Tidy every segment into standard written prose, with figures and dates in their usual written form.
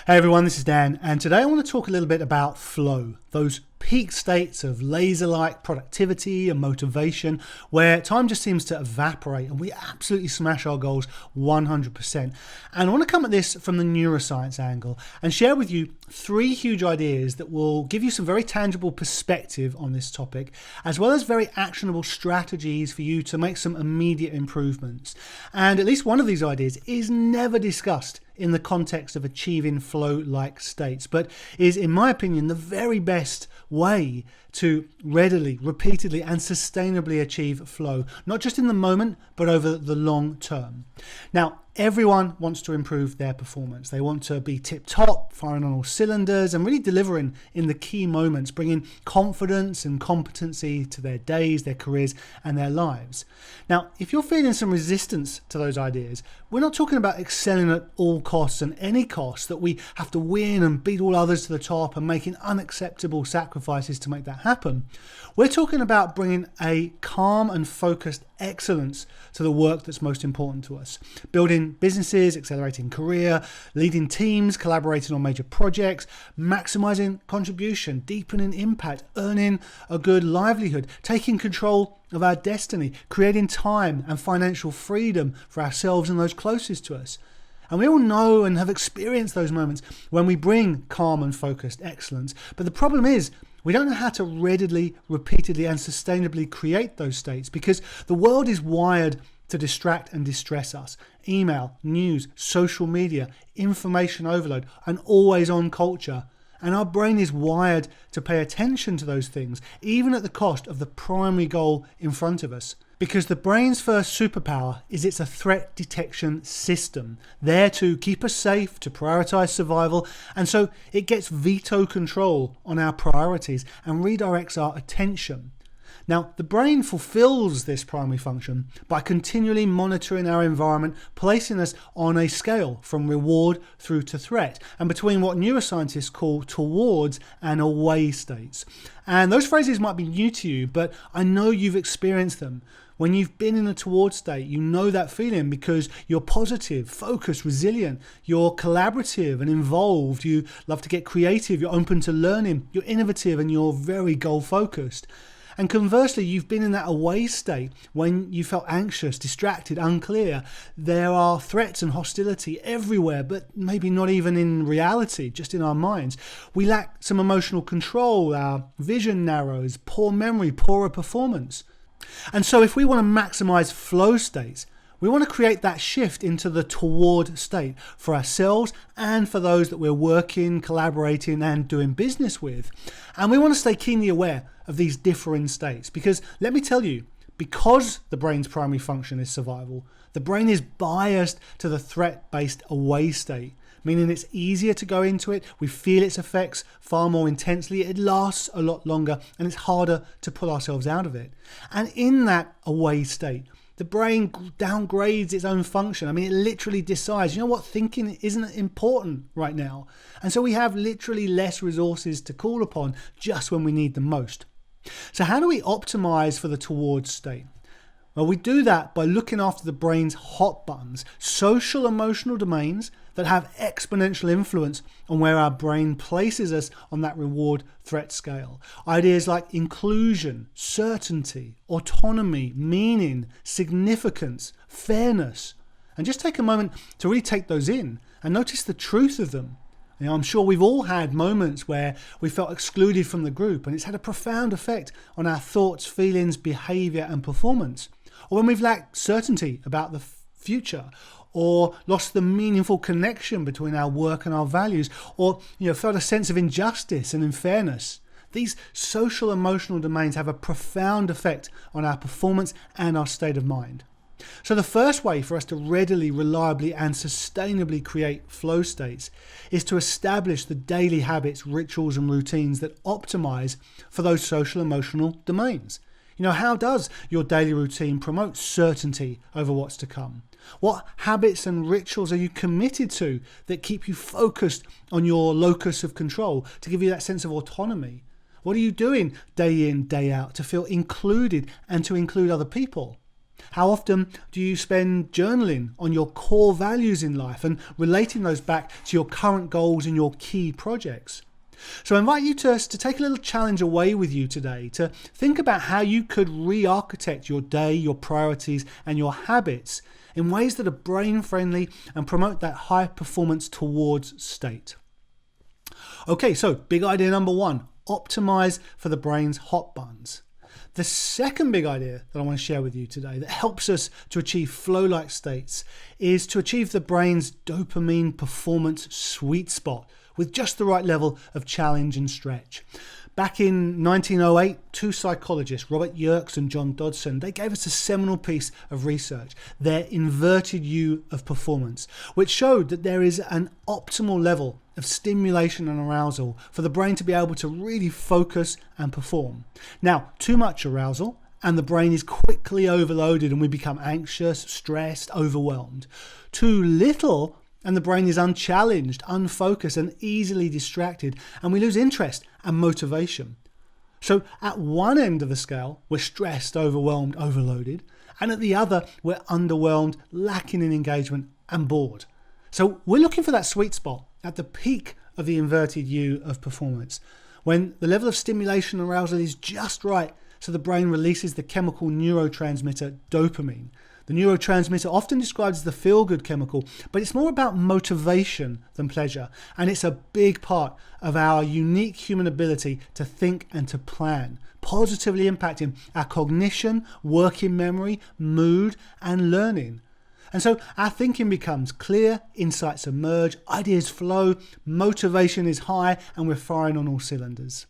Hey everyone, this is Dan, and today I want to talk a little bit about flow, those peak states of laser-like productivity and motivation where time just seems to evaporate and we absolutely smash our goals 100%. And I want to come at this from the neuroscience angle and share with you 3 huge ideas that will give you some very tangible perspective on this topic, as well as very actionable strategies for you to make some immediate improvements. And at least one of these ideas is never discussed in the context of achieving flow-like states, but is, in my opinion, the very best way to readily, repeatedly, and sustainably achieve flow, not just in the moment, but over the long term. Now, everyone wants to improve their performance. They want to be tip-top, firing on all cylinders, and really delivering in the key moments, bringing confidence and competency to their days, their careers, and their lives. Now, if you're feeling some resistance to those ideas, we're not talking about excelling at all costs and any cost, that we have to win and beat all others to the top and making unacceptable sacrifices to make that happen. We're talking about bringing a calm and focused excellence to the work that's most important to us. Building businesses, accelerating career, leading teams, collaborating on major projects, maximizing contribution, deepening impact, earning a good livelihood, taking control of our destiny, creating time and financial freedom for ourselves and those closest to us. And we all know and have experienced those moments when we bring calm and focused excellence. But the problem is, we don't know how to readily, repeatedly, and sustainably create those states because the world is wired to distract and distress us. Email, news, social media, information overload, and always-on culture. And our brain is wired to pay attention to those things, even at the cost of the primary goal in front of us. Because the brain's first superpower is it's a threat detection system, there to keep us safe, to prioritize survival, and so it gets veto control on our priorities and redirects our attention. Now, the brain fulfills this primary function by continually monitoring our environment, placing us on a scale from reward through to threat, and between what neuroscientists call towards and away states. And those phrases might be new to you, but I know you've experienced them. When you've been in a toward state, you know that feeling because you're positive, focused, resilient, you're collaborative and involved, you love to get creative, you're open to learning, you're innovative, and you're very goal-focused. And conversely, you've been in that away state when you felt anxious, distracted, unclear. There are threats and hostility everywhere, but maybe not even in reality, just in our minds. We lack some emotional control, our vision narrows, poor memory, poorer performance. And so if we want to maximize flow states, we want to create that shift into the toward state for ourselves and for those that we're working, collaborating, and doing business with. And we want to stay keenly aware of these differing states because let me tell you, because the brain's primary function is survival, the brain is biased to the threat-based away state, meaning it's easier to go into it, we feel its effects far more intensely, it lasts a lot longer, and it's harder to pull ourselves out of it. And in that away state, the brain downgrades its own function. I mean, it literally decides, you know what, thinking isn't important right now. And so we have literally less resources to call upon just when we need them most. So how do we optimize for the towards state? Well, we do that by looking after the brain's hot buttons, social emotional domains that have exponential influence on where our brain places us on that reward threat scale. Ideas like inclusion, certainty, autonomy, meaning, significance, fairness. And just take a moment to really take those in and notice the truth of them. You know, I'm sure we've all had moments where we felt excluded from the group and it's had a profound effect on our thoughts, feelings, behavior, and performance. Or when we've lacked certainty about the future, or lost the meaningful connection between our work and our values, or felt a sense of injustice and unfairness. These social emotional domains have a profound effect on our performance and our state of mind. So the first way for us to readily, reliably, and sustainably create flow states is to establish the daily habits, rituals, and routines that optimize for those social emotional domains. How does your daily routine promote certainty over what's to come? What habits and rituals are you committed to that keep you focused on your locus of control, to give you that sense of autonomy? What are you doing day in, day out to feel included and to include other people? How often do you spend journaling on your core values in life and relating those back to your current goals and your key projects? So I invite you to take a little challenge away with you today, to think about how you could re-architect your day, your priorities, and your habits in ways that are brain-friendly and promote that high performance towards state. Okay, so big idea number one, optimize for the brain's hot buttons. The second big idea that I want to share with you today that helps us to achieve flow-like states is to achieve the brain's dopamine performance sweet spot with just the right level of challenge and stretch. Back in 1908, two psychologists, Robert Yerkes and John Dodson, they gave us a seminal piece of research, their inverted U of performance, which showed that there is an optimal level of stimulation and arousal for the brain to be able to really focus and perform. Now, too much arousal and the brain is quickly overloaded and we become anxious, stressed, overwhelmed. Too little and the brain is unchallenged, unfocused, and easily distracted, and we lose interest and motivation. So at one end of the scale, we're stressed, overwhelmed, overloaded, and at the other, we're underwhelmed, lacking in engagement, and bored. So we're looking for that sweet spot at the peak of the inverted U of performance, when the level of stimulation and arousal is just right, so the brain releases the chemical neurotransmitter dopamine. The neurotransmitter, often described as the feel-good chemical, but it's more about motivation than pleasure. And it's a big part of our unique human ability to think and to plan, positively impacting our cognition, working memory, mood, and learning. And so our thinking becomes clear, insights emerge, ideas flow, motivation is high, and we're firing on all cylinders.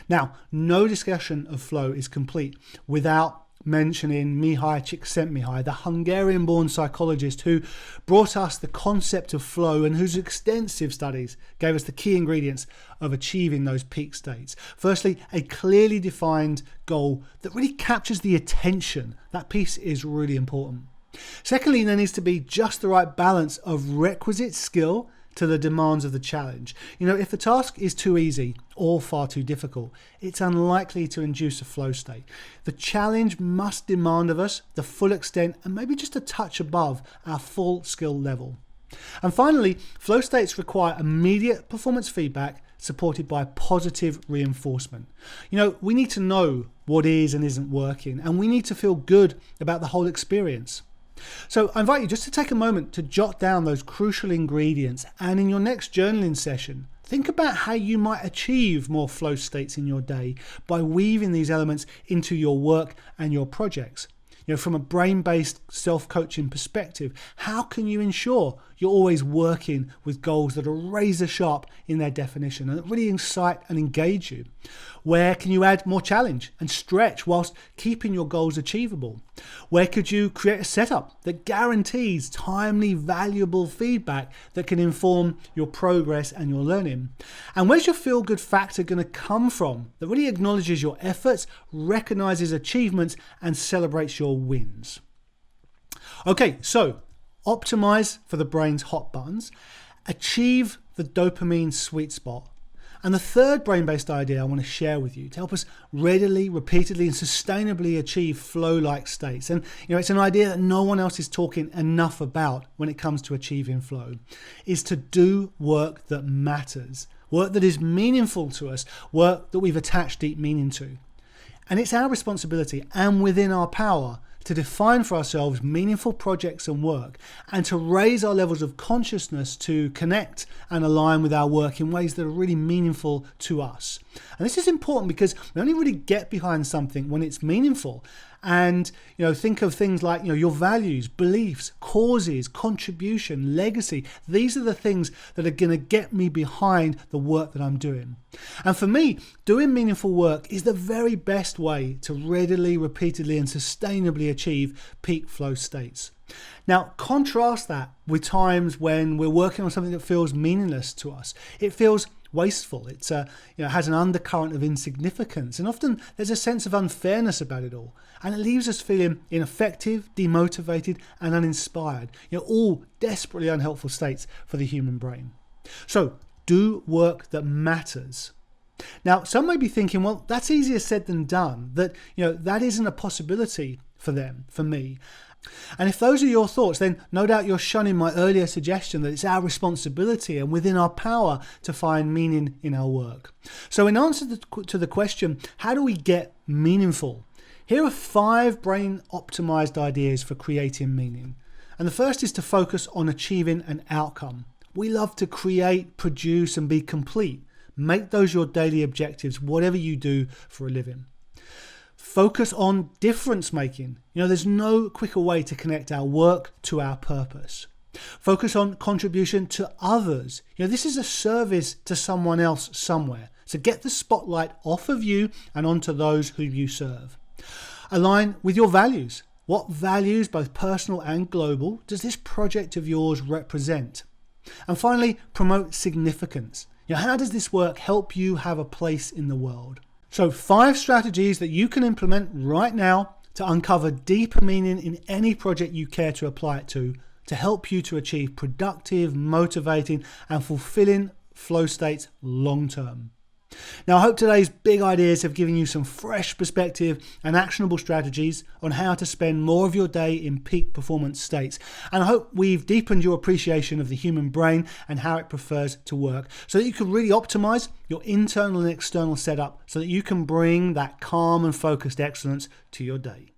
Now, no discussion of flow is complete without mentioning Mihaly Csikszentmihalyi, the Hungarian-born psychologist who brought us the concept of flow and whose extensive studies gave us the key ingredients of achieving those peak states. Firstly, a clearly defined goal that really captures the attention. That piece is really important. Secondly, there needs to be just the right balance of requisite skill to the demands of the challenge. If the task is too easy or far too difficult, it's unlikely to induce a flow state. The challenge must demand of us the full extent and maybe just a touch above our full skill level. And finally, flow states require immediate performance feedback supported by positive reinforcement. We need to know what is and isn't working, and we need to feel good about the whole experience. So I invite you just to take a moment to jot down those crucial ingredients, and in your next journaling session, think about how you might achieve more flow states in your day by weaving these elements into your work and your projects. From a brain-based self-coaching perspective, how can you ensure you're always working with goals that are razor sharp in their definition and that really incite and engage you? Where can you add more challenge and stretch whilst keeping your goals achievable? Where could you create a setup that guarantees timely, valuable feedback that can inform your progress and your learning? And where's your feel-good factor going to come from that really acknowledges your efforts, recognizes achievements, and celebrates your wins? Okay, so optimize for the brain's hot buttons, achieve the dopamine sweet spot. And the third brain-based idea I want to share with you to help us readily, repeatedly, and sustainably achieve flow-like states. And it's an idea that no one else is talking enough about when it comes to achieving flow, is to do work that matters, work that is meaningful to us, work that we've attached deep meaning to. And it's our responsibility and within our power to define for ourselves meaningful projects and work, and to raise our levels of consciousness to connect and align with our work in ways that are really meaningful to us. And this is important because we only really get behind something when it's meaningful. And think of things like your values, beliefs, causes, contribution, legacy. These are the things that are going to get me behind the work that I'm doing. And for me, doing meaningful work is the very best way to readily, repeatedly, and sustainably achieve peak flow states. Now, contrast that with times when we're working on something that feels meaningless to us. It feels wasteful. It has an undercurrent of insignificance, and often there's a sense of unfairness about it all, and it leaves us feeling ineffective, demotivated, and uninspired. All desperately unhelpful states for the human brain. So, do work that matters. Now, some may be thinking, well, that's easier said than done. That that isn't a possibility for them, for me. And if those are your thoughts, then no doubt you're shunning my earlier suggestion that it's our responsibility and within our power to find meaning in our work. So in answer to the question, how do we get meaningful? Here are 5 brain-optimised ideas for creating meaning. And the first is to focus on achieving an outcome. We love to create, produce, and be complete. Make those your daily objectives, whatever you do for a living. Focus on difference making. There's no quicker way to connect our work to our purpose. Focus on contribution to others. This is a service to someone else somewhere. So get the spotlight off of you and onto those who you serve. Align with your values. What values, both personal and global, does this project of yours represent? And finally, promote significance. How does this work help you have a place in the world? So 5 strategies that you can implement right now to uncover deeper meaning in any project you care to apply it to help you to achieve productive, motivating, and fulfilling flow states long term. Now, I hope today's big ideas have given you some fresh perspective and actionable strategies on how to spend more of your day in peak performance states. And I hope we've deepened your appreciation of the human brain and how it prefers to work so that you can really optimize your internal and external setup so that you can bring that calm and focused excellence to your day.